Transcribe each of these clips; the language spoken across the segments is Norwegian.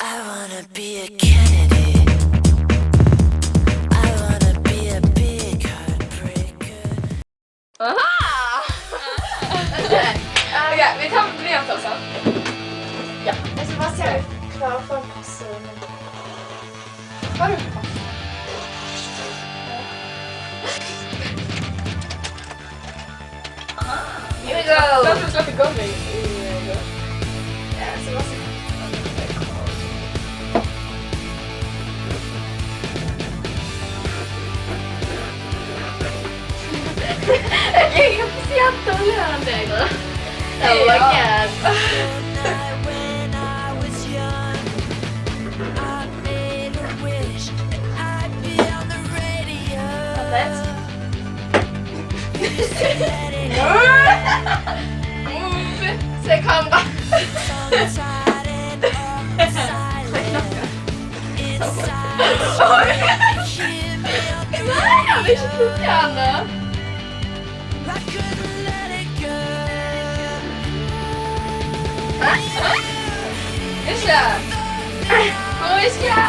I wanna be a Kennedy. I wanna be a big heartbreaker. Aha! Okej, vi tar problemet också. Ja. Jag ska bara se hur klar för pass. Har du pass? Here we go! Jag tror släpper igång dig i... Ja, så vad ska jag... Jag får se att de gör det då. Oh my god. When I was young, I made a wish I'd be on the radio. Move! Säg kamera. Nej, jag vill inte gärna. Isla! Kom Isla!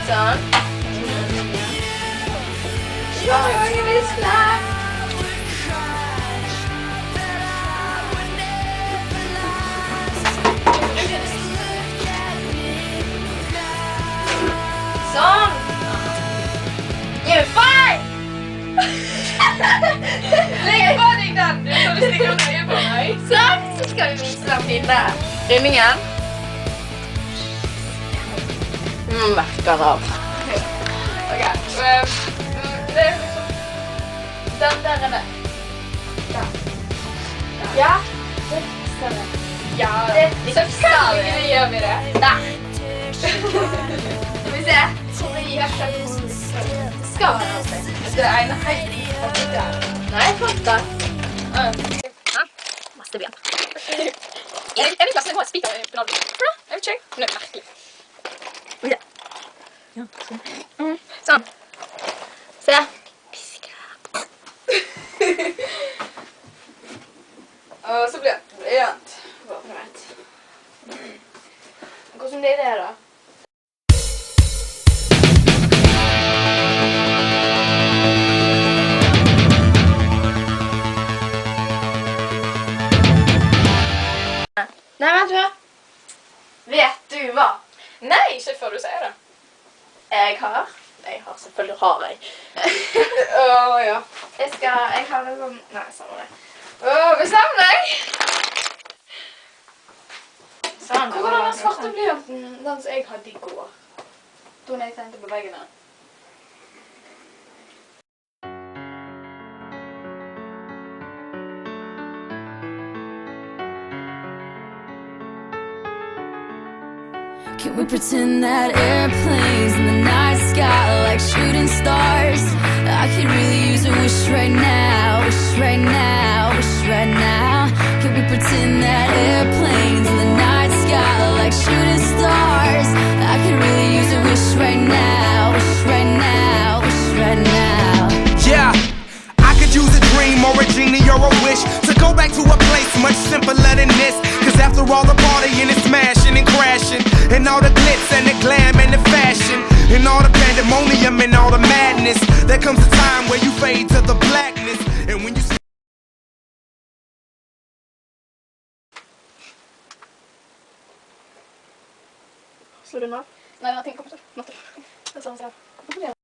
Sånn. Kom Isla! Sånn! Fight! Lägg på deg den! Du får stikke opp øye på meg. Sånn, så skal vi vise den fine rundingen. Merker av. Ok, det er liksom... Den der er det. Der. Ja, det fikser det. Ja, selvfølgelig gjør vi det. Der. Skal vi se. Hvor vi gir seg. Skal være alltid. Det er en helt der. Nei, flott da. Masse ben. Jeg vil klasse å ha et spiker i finalen. For da? Jeg vet ikke. Det er merkelig. Ja. Sånn. Se. Pisker. Og så blir det rent. Bare for vet. Hvordan blir det da? Nei, vent hør. Vet du hva? Nei, ikke før du sier det. Jeg har, selvfølgelig har jeg. Ja. Jeg har det sånn, nei, samme det. Bestem deg! Sånn. Hvor var den svarte blyanten, den som jeg hadde i går? Den jeg tenkte på veggene. Can we pretend that airplanes in the night sky are like shooting stars? I could really use a wish right now, wish right now, wish right now. Can we pretend that airplanes in the night sky are like shooting stars? I could really use a wish right now, wish right now, wish right now. Yeah, I could use a dream or a genie or a wish to go back to a place much simpler than this. Cause after all the partying and smashing and crashing, and all the glitz and the glam and the fashion, and all the pandemonium and all the madness, there comes a time where you fade to the blackness. And when you Slår du den av? Nei, jeg tenker på det. Det er sånn som jeg